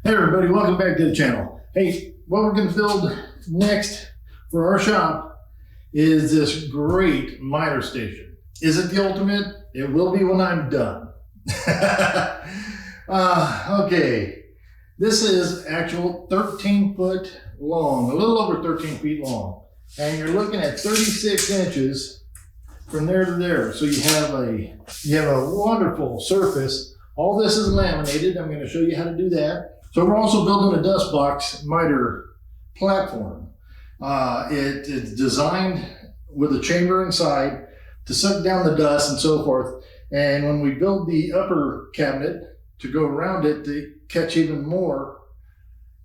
Hey everybody, welcome back to the channel. Hey, what we're going to build next for our shop is this great miter station. Is it the ultimate? It will be when I'm done. Okay, this is actual 13 foot long, a little over 13 feet long. And you're looking at 36 inches from there to there. So you have a wonderful surface. All this is laminated. I'm going to show you how to do that. So we're also building a dust box miter platform. It's designed with a chamber inside to suck down the dust and so forth. And when we build the upper cabinet to go around it to catch even more,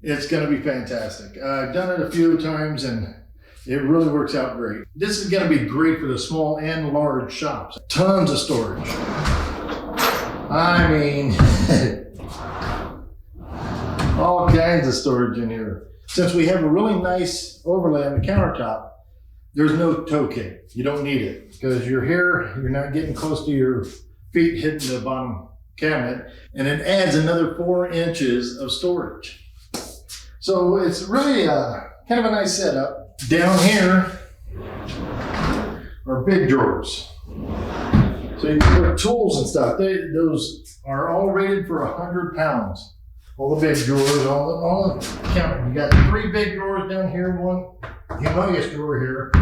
it's going to be fantastic. I've done it a few times and it really works out great. This is going to be great for the small and large shops. Tons of storage. I mean, all kinds of storage in here. Since we have a really nice overlay on the countertop, there's no toe kick. You don't need it because you're here, you're not getting close to your feet hitting the bottom cabinet, and it adds another 4 inches of storage. So it's really kind of a nice setup. Down here are big drawers. So you can put tools and stuff. Those are all rated for 100 pounds. All the big drawers, all the count. You got 3 big drawers down here, one humongous drawer here.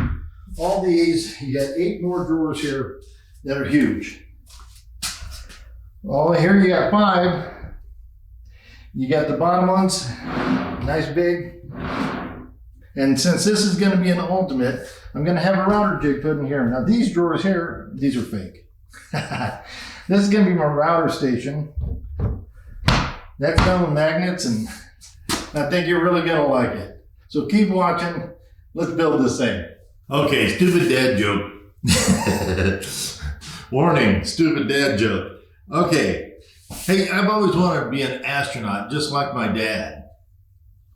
All these, you got 8 more drawers here that are huge. All here you got 5. You got the bottom ones, nice big. And since this is going to be an ultimate, I'm going to have a router jig put in here. Now these drawers here, these are fake. This is going to be my router station. That's done with magnets, and I think you're really going to like it. So keep watching. Let's build this thing. Okay, stupid dad joke. Warning, stupid dad joke. Okay. Hey, I've always wanted to be an astronaut, just like my dad.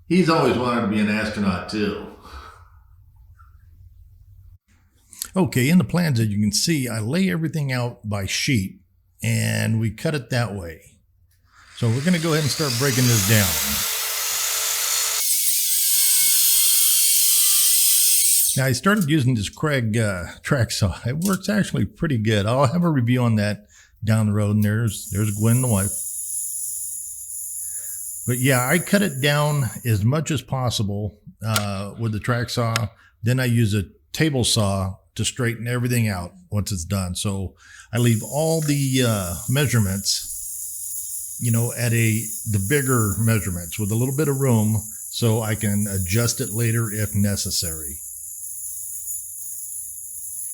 He's always wanted to be an astronaut too. Okay, in the plans, as you can see, I lay everything out by sheet, and we cut it that way. So we're going to go ahead and start breaking this down. Now I started using this Craig track saw. It works actually pretty good. I'll have a review on that down the road. And there's Gwen, the wife. But yeah, I cut it down as much as possible with the track saw. Then I use a table saw to straighten everything out once it's done. So I leave all the measurements, you know, at the bigger measurements with a little bit of room so I can adjust it later if necessary.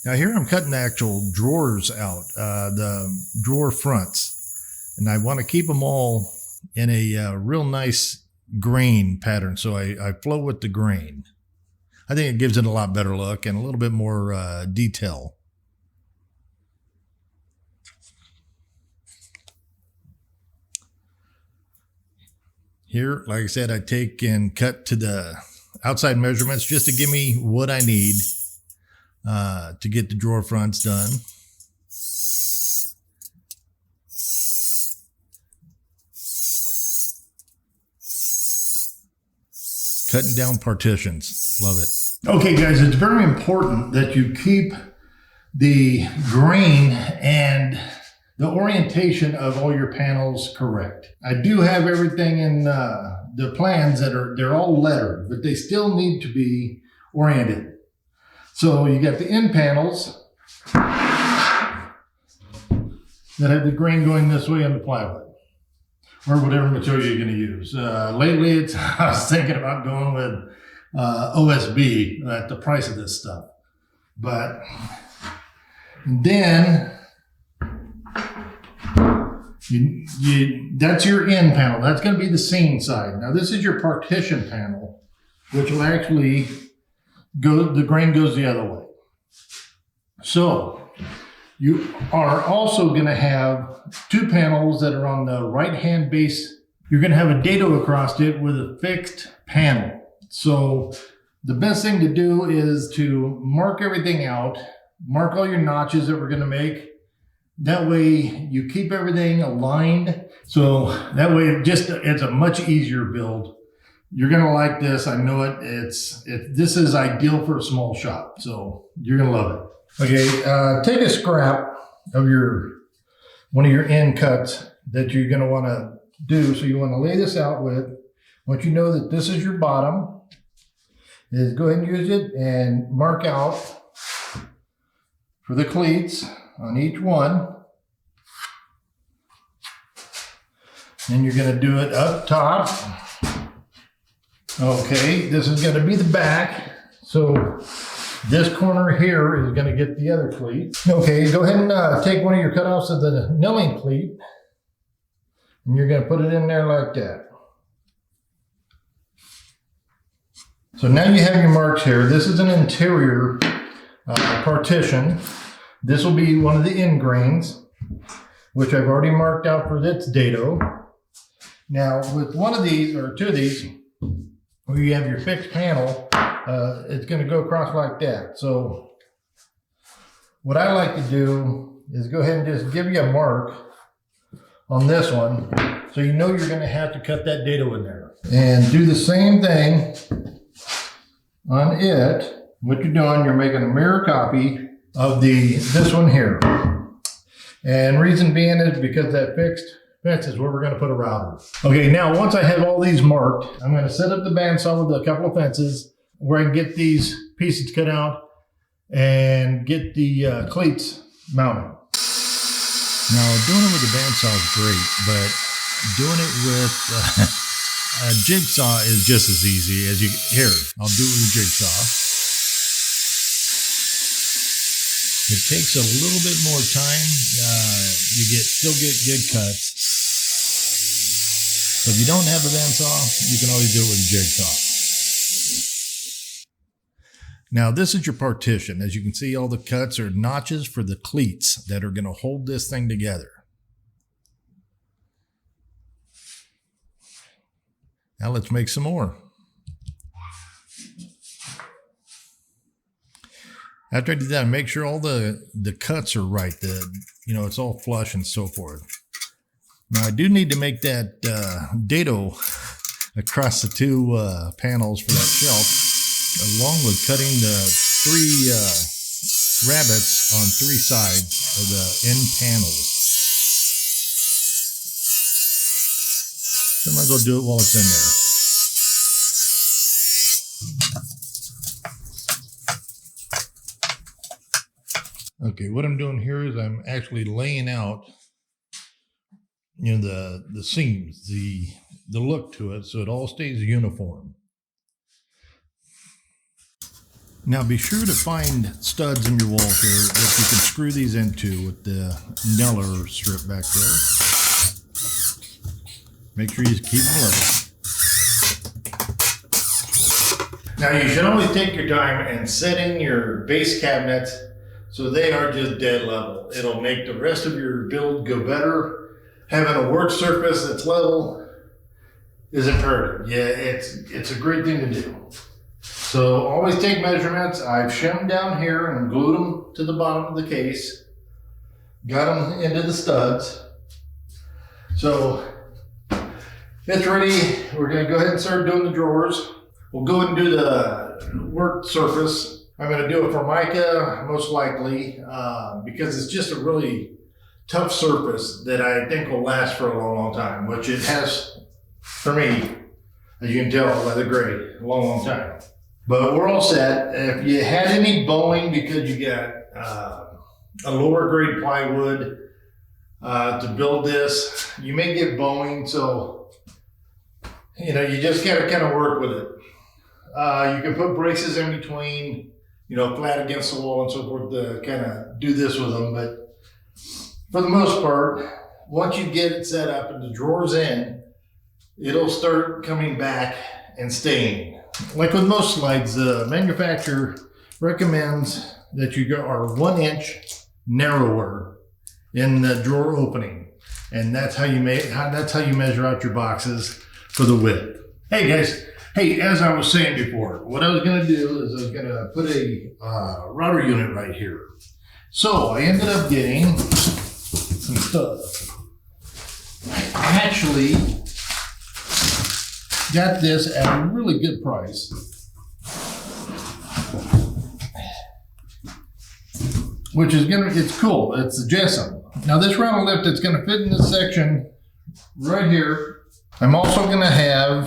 Now here I'm cutting the actual drawers out, the drawer fronts, and I want to keep them all in a real nice grain pattern. So I flow with the grain. I think it gives it a lot better look and a little bit more detail. Here, like I said, I take and cut to the outside measurements just to give me what I need to get the drawer fronts done. Cutting down partitions. Love it. Okay, guys, it's very important that you keep the grain and the orientation of all your panels correct. I do have everything in the plans they're all lettered, but they still need to be oriented. So you got the end panels that have the grain going this way on the plywood, or whatever material you're going to use. Lately, I was thinking about going with OSB at the price of this stuff. But then that's your end panel. That's going to be the seam side. Now this is your partition panel, which will actually the grain goes the other way. So you are also going to have 2 panels that are on the right-hand base. You're going to have a dado across it with a fixed panel. So the best thing to do is to mark everything out, mark all your notches that we're going to make, That way you keep everything aligned. So that way it's a much easier build. You're gonna like this, I know it. This is ideal for a small shop, so you're gonna love it. Okay, take a scrap of one of your end cuts that you're gonna wanna do. So you wanna lay this out with. Once you know that this is your bottom, is go ahead and use it and mark out for the cleats on each one. Then you're going to do it up top. Okay, this is going to be the back. So this corner here is going to get the other cleat. Okay, go ahead and take one of your cutoffs of the milling cleat. And you're going to put it in there like that. So now you have your marks here. This is an interior partition. This will be one of the end grains, which I've already marked out for its dado. Now with one of these, or two of these, where you have your fixed panel, it's going to go across like that. So what I like to do is go ahead and just give you a mark on this one, so you know you're going to have to cut that dado in there. And do the same thing on it. What you're doing, you're making a mirror copy of this one here. And reason being is because that fixed fence is where we're going to put a router. Okay, now once I have all these marked, I'm going to set up the bandsaw with a couple of fences where I can get these pieces cut out and get the cleats mounted. Now doing it with the bandsaw is great, but doing it with a jigsaw is just as easy as here, I'll do it with a jigsaw. It takes a little bit more time. You still get good cuts. So if you don't have a bandsaw, you can always do it with a jigsaw. Now this is your partition. As you can see, all the cuts are notches for the cleats that are going to hold this thing together. Now let's make some more. After I do that, make sure all the cuts are right. It's all flush and so forth. Now I do need to make that dado across the two panels for that shelf, along with cutting the three rabbets on three sides of the end panels. So I might as well do it while it's in there. Okay, what I'm doing here is I'm actually laying out, the seams, the look to it, so it all stays uniform. Now be sure to find studs in your wall here that you can screw these into with the Neller strip back there. Make sure you keep them level. Now you should always take your time and set in your base cabinets so they are just dead level. It'll make the rest of your build go better. Having a work surface that's level is imperative. Yeah, it's a great thing to do. So always take measurements. I've shimmed down here and glued them to the bottom of the case. Got them into the studs. So it's ready. We're gonna go ahead and start doing the drawers. We'll go ahead and do the work surface. I'm going to do it for mica, most likely, because it's just a really tough surface that I think will last for a long, long time, which it has for me, as you can tell by the gray, a long, long time. But we're all set. If you had any bowing because you got a lower grade plywood to build this, you may get bowing, so you just got to kind of work with it. You can put braces in between, flat against the wall and so forth to kind of do this with them. But for the most part, once you get it set up and the drawers in, it'll start coming back and staying. Like with most slides, the manufacturer recommends that you are 1 inch narrower in the drawer opening. And that's how you measure out your boxes for the width. Hey guys. Hey, as I was saying before, what I was going to do is I was going to put a router unit right here. So I ended up getting some stuff. I actually got this at a really good price. Which is it's cool. It's a Jessam. Now this rattle lift, it's gonna fit in this section right here. I'm also gonna have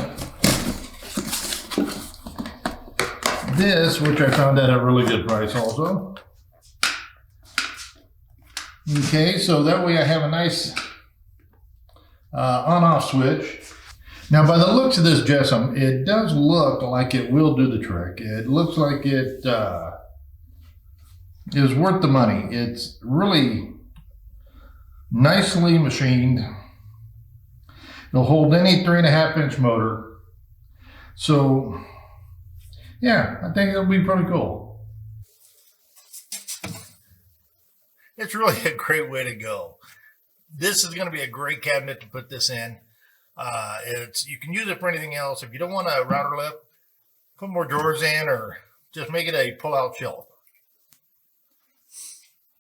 this, which I found at a really good price also. Okay, so that way I have a nice on-off switch. Now by the looks of this Jessam, it does look like it will do the trick. It looks like it is worth the money. It's really nicely machined. It'll hold any 3.5-inch motor. So yeah, I think it'll be pretty cool. It's really a great way to go. This is going to be a great cabinet to put this in. You can use it for anything else. If you don't want a router lift, put more drawers in, or just make it a pull-out shelf.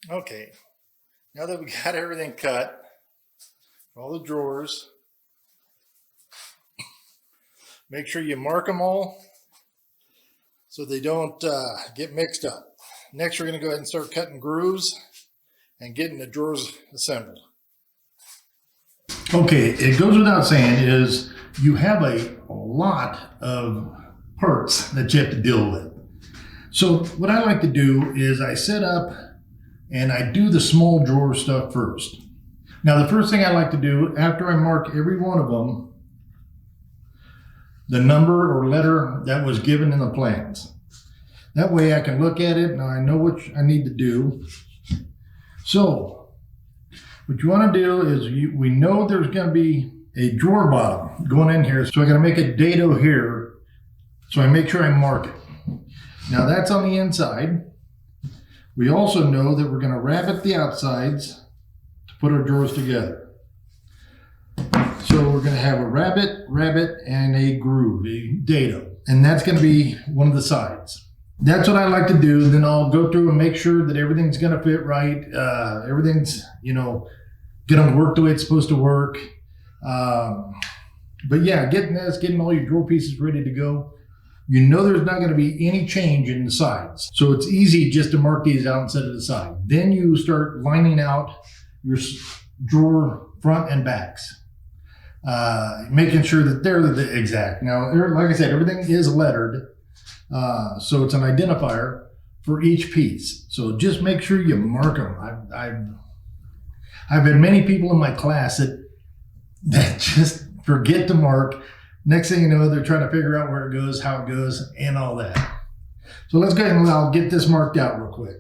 Okay, now that we got everything cut, all the drawers, make sure you mark them all so they don't get mixed up. Next, we're going to go ahead and start cutting grooves and getting the drawers assembled. Okay, it goes without saying is you have a lot of parts that you have to deal with. So what I like to do is I set up and I do the small drawer stuff first. Now the first thing I like to do after I mark every one of them, the number or letter that was given in the plans. That way I can look at it and I know what I need to do. So what you want to do is we know there's going to be a drawer bottom going in here. So I'm going to make a dado here. So I make sure I mark it. Now that's on the inside. We also know that we're going to rabbet the outsides to put our drawers together. So we're going to have a rabbet, and a groove, a dado. And that's going to be one of the sides. That's what I like to do. Then I'll go through and make sure that everything's going to fit right. Everything's, going to work the way it's supposed to work. But yeah, getting all your drawer pieces ready to go. You know there's not going to be any change in the sides. So it's easy just to mark these out and set it aside. Then you start lining out your drawer front and backs. Making sure that they're the exact. Now, like I said, everything is lettered. So it's an identifier for each piece. So just make sure you mark them. I've had many people in my class that just forget to mark. Next thing you know, they're trying to figure out where it goes, how it goes, and all that. So let's go ahead and I'll get this marked out real quick.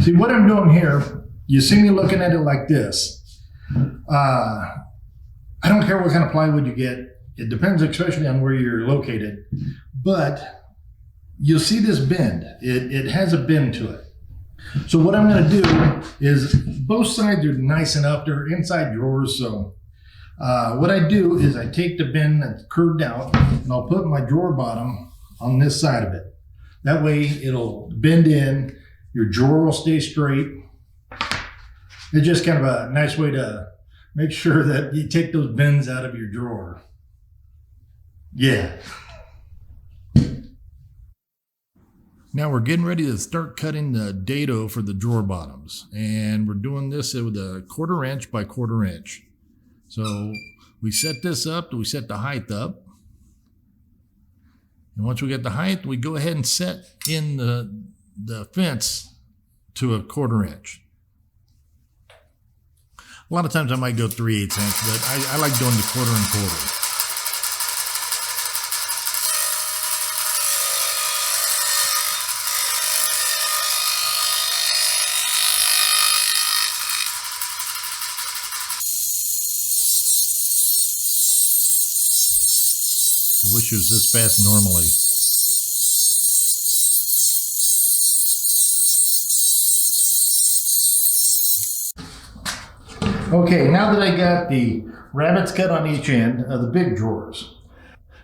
See what I'm doing here, you see me looking at it like this. I don't care what kind of plywood you get. It depends especially on where you're located. But you'll see this bend. It has a bend to it. So what I'm going to do is both sides are nice enough. They're inside drawers. So what I do is I take the bend that's curved out and I'll put my drawer bottom on this side of it. That way it'll bend in. Your drawer will stay straight. It's just kind of a nice way to make sure that you take those bends out of your drawer. Yeah. Now we're getting ready to start cutting the dado for the drawer bottoms. And we're doing this with a 1/4 inch by 1/4 inch. So we set this up, we set the height up. And once we get the height, we go ahead and set in the fence to a 1/4 inch. A lot of times I might go 3/8 inch, but I like doing the 1/4 and 1/4. I wish it was this fast normally. Okay, now that I got the rabbets cut on each end of the big drawers,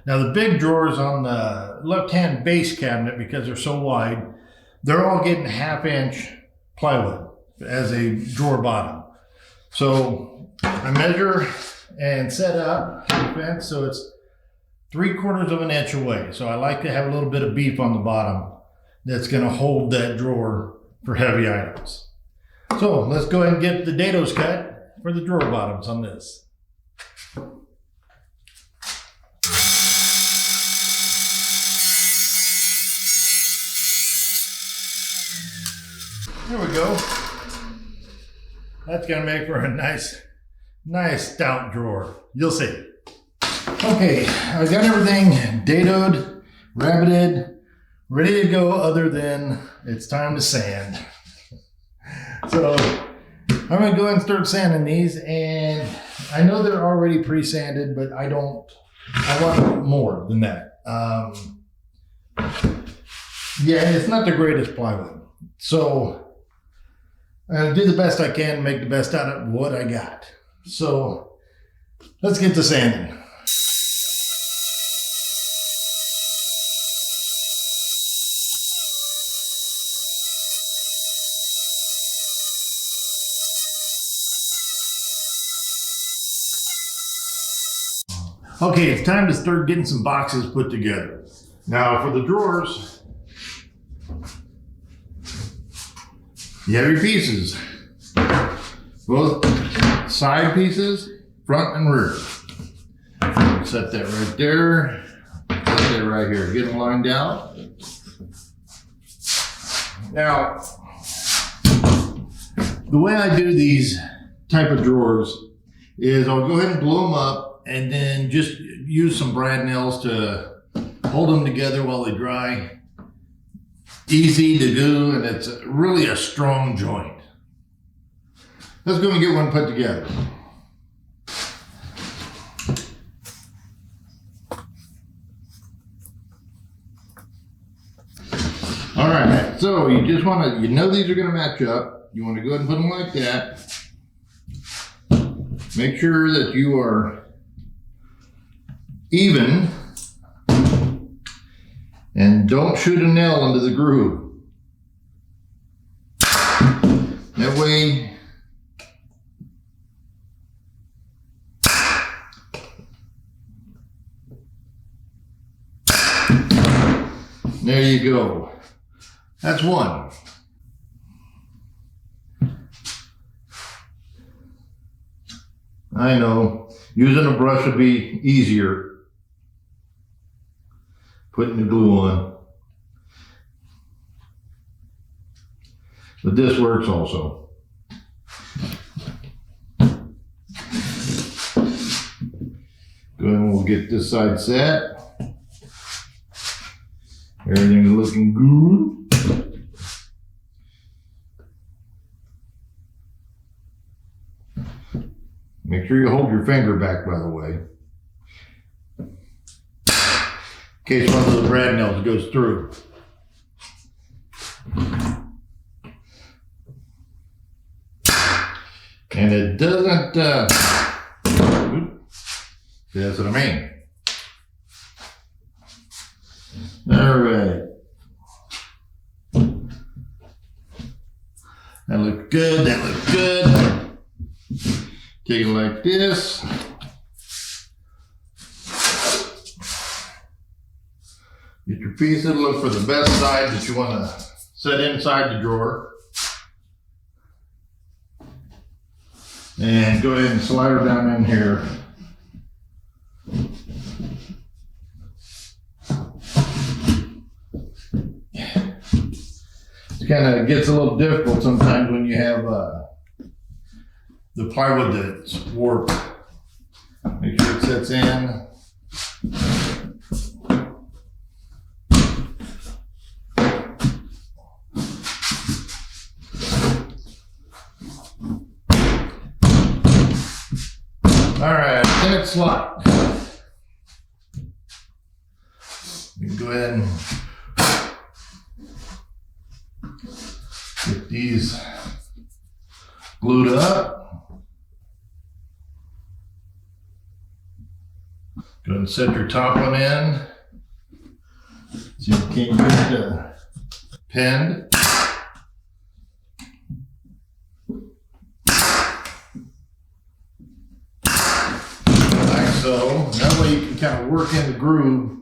Now the big drawers on the left-hand base cabinet, because they're so wide, they're all getting 1/2 inch plywood as a drawer bottom. So I measure and set up the fence so it's 3/4 of an inch away. So I like to have a little bit of beef on the bottom that's going to hold that drawer for heavy items. So let's go ahead and get the dados cut for the drawer bottoms on this. There we go. That's gonna make for a nice stout drawer. You'll see. Okay, I got everything dadoed, rabbited, ready to go, other than it's time to sand. So I'm gonna go ahead and start sanding these, and I know they're already pre-sanded, but I want more than that. Yeah, it's not the greatest plywood. So I'll do the best I can, make the best out of what I got. So let's get to sanding. Okay, it's time to start getting some boxes put together. Now for the drawers, you have your pieces, both side pieces, front and rear. Set that right there, set that right here, get them lined out. Now, the way I do these type of drawers is I'll go ahead and blow them up and then just use some brad nails to hold them together while they dry. Easy to do, and it's really a strong joint. Let's go and get one put together. All right, so you just want to, these are going to match up. You want to go ahead and put them like that. Make sure that you are even, and don't shoot a nail into the groove. That way, there you go. That's one. I know, using a brush would be easier. Putting the glue on. But this works also. Go ahead and we'll get this side set. Everything's looking good. Make sure you hold your finger back, by the way, in case one of those brad nails goes through. And it doesn't, that's what I mean. All right. That looks good, that looks good. Take it like this. Get your pieces, look for the best side that you want to set inside the drawer. And go ahead and slide her down in here. It kind of gets a little difficult sometimes when you have the plywood that's warped. Make sure it sets in. All right, then it's locked. You can go ahead and get these glued up. Go Go ahead and set your top one in. So you can't get it pinned. Like so. That way you can kind of work in the groove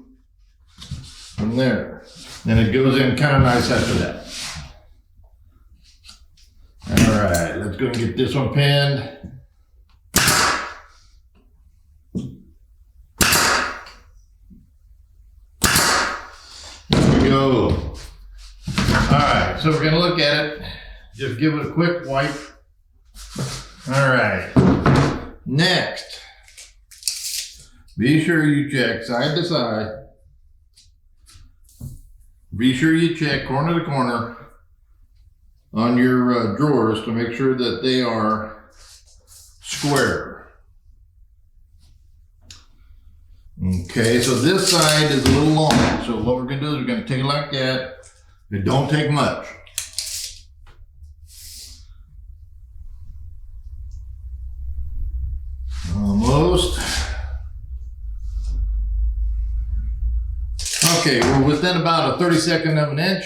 from there. And it goes in kind of nice after that. All right, let's go and get this one pinned. There we go. All right, so we're gonna look at it. Just give it a quick wipe. All right, next, be sure you check side to side. Be sure you check corner to corner on your drawers to make sure that they are square. Okay, so this side is a little long. So what we're gonna do is we're gonna take it like that. It don't take much. Almost. Okay, we're within about a 32nd of an inch.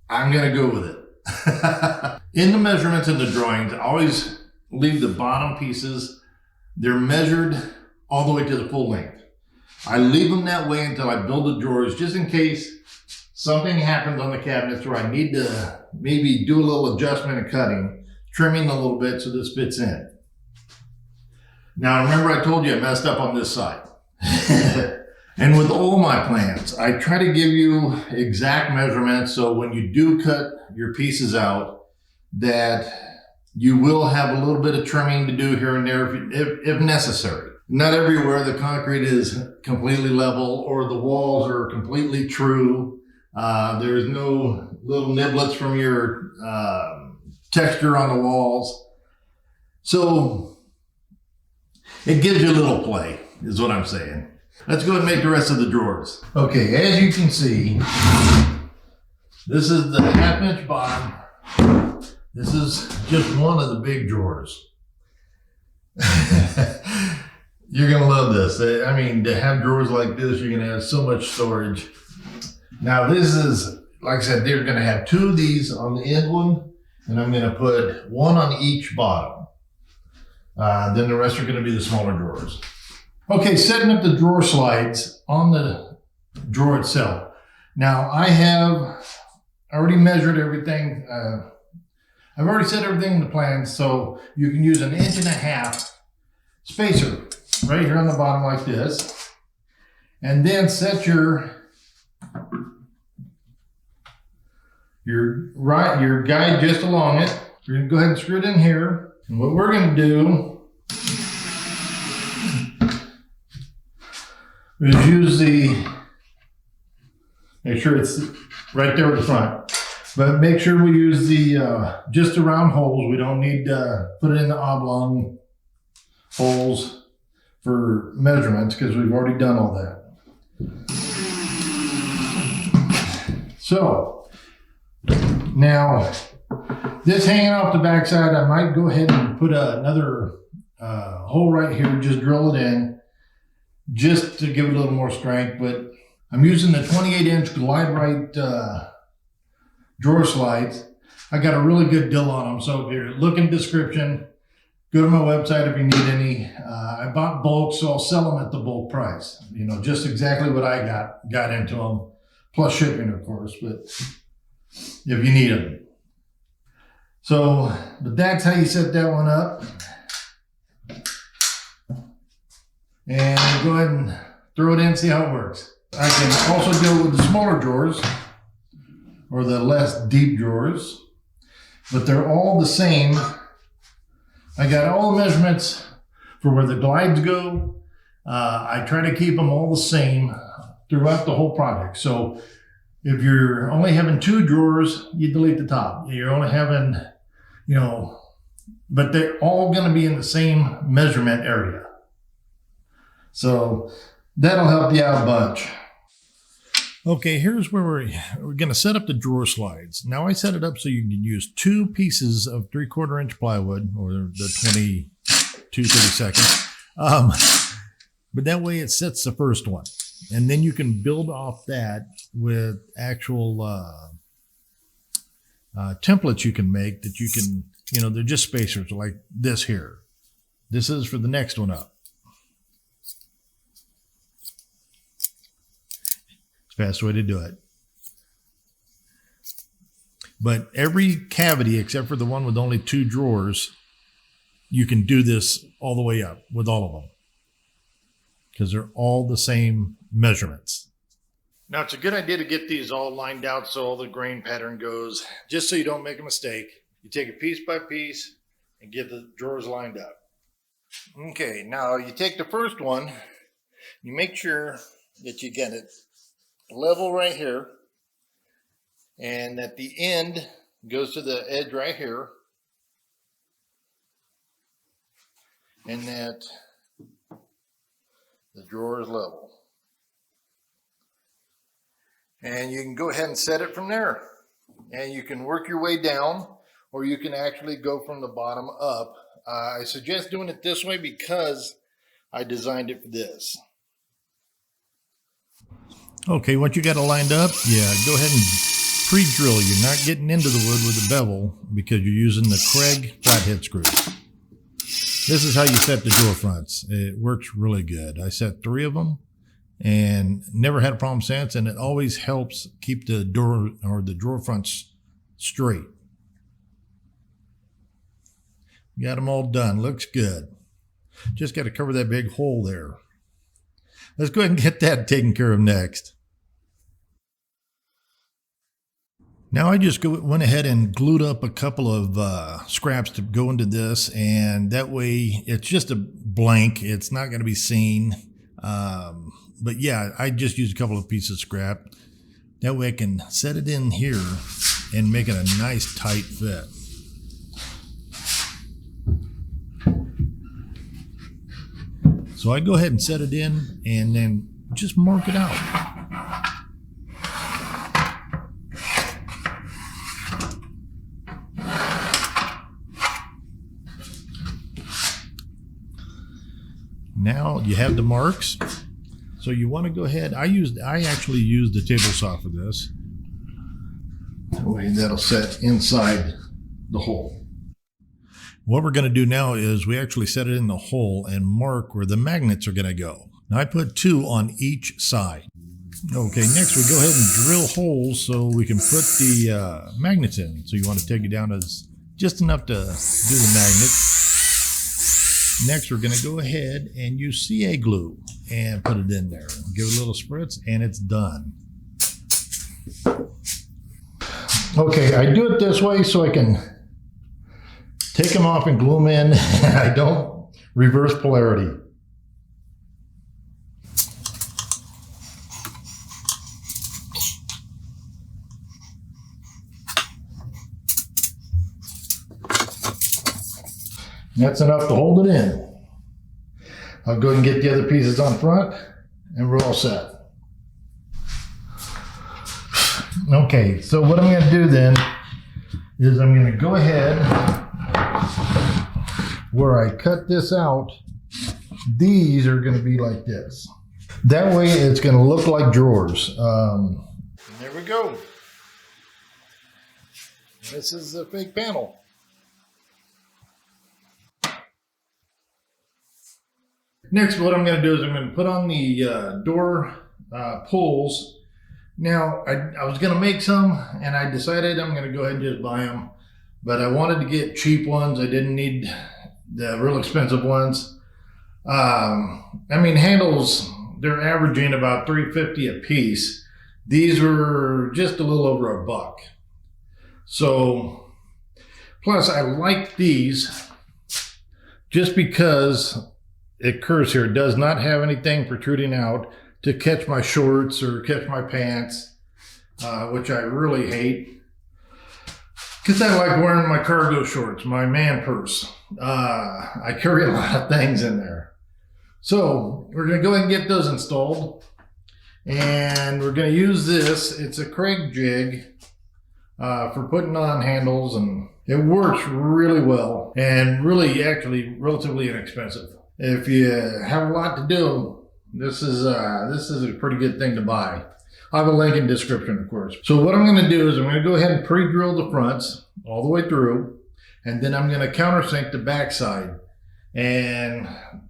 I'm gonna go with it. In the measurements in the drawings, always leave the bottom pieces. They're measured all the way to the full length. I leave them that way until I build the drawers, just in case something happens on the cabinets where I need to maybe do a little adjustment and cutting, trimming a little bit so this fits in. Now remember I told you I messed up on this side. And with all my plans, I try to give you exact measurements so when you do cut your pieces out, that you will have a little bit of trimming to do here and there if necessary. Not everywhere the concrete is completely level or the walls are completely true. There's no little niblets from your texture on the walls. So it gives you a little play, is what I'm saying. Let's go ahead and make the rest of the drawers. Okay, as you can see, this is the 1/2 inch bottom. This is just one of the big drawers. You're gonna love this. I mean, to have drawers like this, you're gonna have so much storage. Now this is, like I said, they're gonna have 2 of these on the end one, and I'm gonna put 1 on each bottom. Then the rest are gonna be the smaller drawers. Okay, setting up the drawer slides on the drawer itself. Now I have already measured everything. I've already set everything in the plan, so you can use an 1.5 inch spacer right here on the bottom like this. And then set your guide just along it. You're gonna go ahead and screw it in here. And what we're gonna do is use make sure it's right there at the front, but make sure we use just the round holes. We don't need to put it in the oblong holes for measurements because we've already done all that. So now this hanging off the backside, I might go ahead and put another hole right here, just drill it in, just to give it a little more strength. But I'm using the 28 inch Glide Right drawer slides. I got a really good deal on them. So if you're looking description, go to my website if you need any. I bought bulk, so I'll sell them at the bulk price. You know, just exactly what I got into them, plus shipping, of course, but if you need them. So, but that's how you set that one up. And go ahead and throw it in, see how it works. I can also deal with the smaller drawers or the less deep drawers, but they're all the same. I got all the measurements for where the glides go. I try to keep them all the same throughout the whole project. So if you're only having 2 drawers, you delete the top. You're only having, you know, but they're all going to be in the same measurement area. So that'll help you out a bunch. Okay, here's where we're going to set up the drawer slides. Now I set it up so you can use 2 pieces of 3/4 inch plywood, or the 22/32. But that way it sets the first one. And then you can build off that with actual templates you can make that you can, they're just spacers like this here. This is for the next one up. It's the fast way to do it. But every cavity, except for the one with only 2 drawers, you can do this all the way up with all of them, because they're all the same measurements. Now, it's a good idea to get these all lined out so all the grain pattern goes, just so you don't make a mistake. You take it piece by piece and get the drawers lined up. Okay, now you take the first one, you make sure that you get it level right here, and that the end goes to the edge right here, and that the drawer is level. And you can go ahead and set it from there. And you can work your way down, or you can actually go from the bottom up. I suggest doing it this way because I designed it for this. Okay, once you got it lined up, go ahead and pre-drill. You're not getting into the wood with the bevel because you're using the Craig flathead screw. This is how you set the drawer fronts. It works really good. I set 3 of them and never had a problem since, and it always helps keep the door or the drawer fronts straight. Got them all done. Looks good. Just got to cover that big hole there. Let's go ahead and get that taken care of next. Now I just went ahead and glued up a couple of scraps to go into this, and that way it's just a blank. It's not going to be seen. But yeah, I just used a couple of pieces of scrap. That way I can set it in here and make it a nice tight fit. So I go ahead and set it in and then just mark it out. Now you have the marks. So you want to go ahead. I actually used the table saw for this. That way that'll set inside the hole. What we're going to do now is we actually set it in the hole and mark where the magnets are going to go. Now I put 2 on each side. Okay, next we go ahead and drill holes so we can put the magnets in. So you want to take it down as just enough to do the magnets. Next we're going to go ahead and use CA glue and put it in there. Give it a little spritz and it's done. Okay, I do it this way so I can take them off and glue them in. I don't reverse polarity. That's enough to hold it in. I'll go ahead and get the other pieces on front and we're all set. Okay, so what I'm going to do then is I'm going to go ahead where I cut this out. These are going to be like this. That way it's going to look like drawers. There we go. This is a fake panel. Next, what I'm going to do is I'm going to put on the door pulls. Now, I was going to make some, and I decided I'm going to go ahead and just buy them. But I wanted to get cheap ones. I didn't need the real expensive ones. I mean, handles, they're averaging about $3.50 a piece. These were just a little over $1. So, plus I like these just because it occurs here. It does not have anything protruding out to catch my shorts or catch my pants, which I really hate. Because I like wearing my cargo shorts, my man purse. I carry a lot of things in there. So we're going to go ahead and get those installed. And we're going to use this. It's a Craig jig for putting on handles. And it works really well. And really, actually, relatively inexpensive. If you have a lot to do, This is a pretty good thing to buy. I have a link in the description, of course. So what I'm going to do is I'm going to go ahead and pre-drill the fronts all the way through, and then I'm going to countersink the backside. And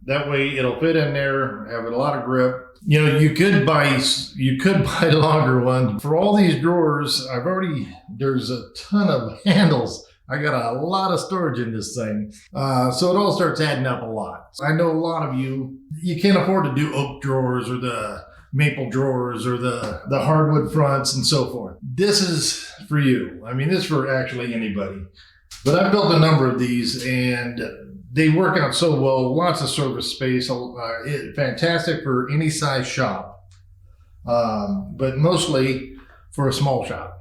that way it'll fit in there, have a lot of grip. You know, you could buy longer ones. For all these drawers, there's a ton of handles. I got a lot of storage in this thing. So it all starts adding up a lot. I know a lot of you can't afford to do oak drawers or the maple drawers or the hardwood fronts and so forth. This is for you. I mean, this is for actually anybody. But I've built a number of these and they work out so well. Lots of service space. Fantastic for any size shop, but mostly for a small shop.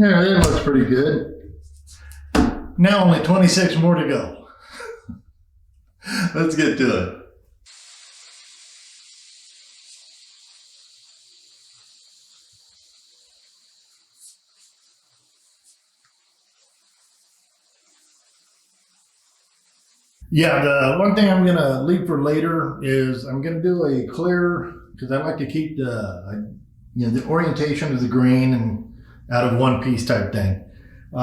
Yeah, that looks pretty good. Now only 26 more to go. Let's get to it. Yeah, the one thing I'm gonna leave for later is I'm gonna do a clear, because I like to keep the orientation of the grain and out of one piece type thing. But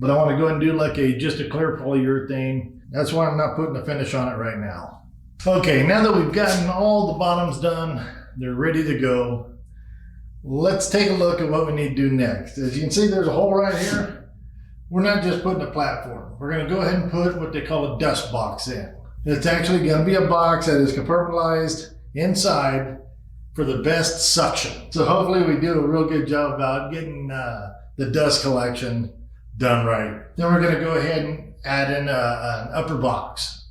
I want to go ahead and do like just a clear polyurethane. That's why I'm not putting a finish on it right now. Okay, now that we've gotten all the bottoms done, they're ready to go. Let's take a look at what we need to do next. As you can see, there's a hole right here. We're not just putting a platform. We're going to go ahead and put what they call a dust box in. It's actually going to be a box that is compartmentalized inside for the best suction. So hopefully we do a real good job about getting the dust collection done right. Then we're going to go ahead and add in an upper box.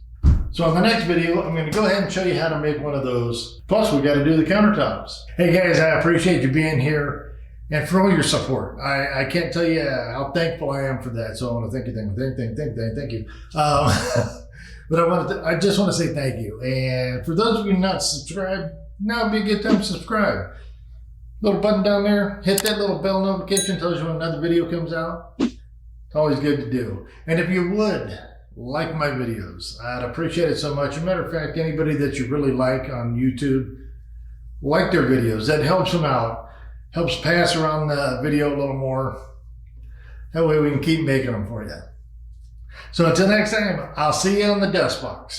So on the next video, I'm going to go ahead and show you how to make one of those. Plus we got to do the countertops. Hey guys, I appreciate you being here and for all your support. I can't tell you how thankful I am for that. So I want to thank you. But I just want to say thank you. And for those of you not subscribed, now would be a good time to subscribe. Little button down there, hit that little bell notification, tells you when another video comes out. It's always good to do. And if you would like my videos, I'd appreciate it so much. As a matter of fact, anybody that you really like on YouTube, like their videos. That helps them out, helps pass around the video a little more. That way we can keep making them for you. So until next time, I'll see you on the dust box.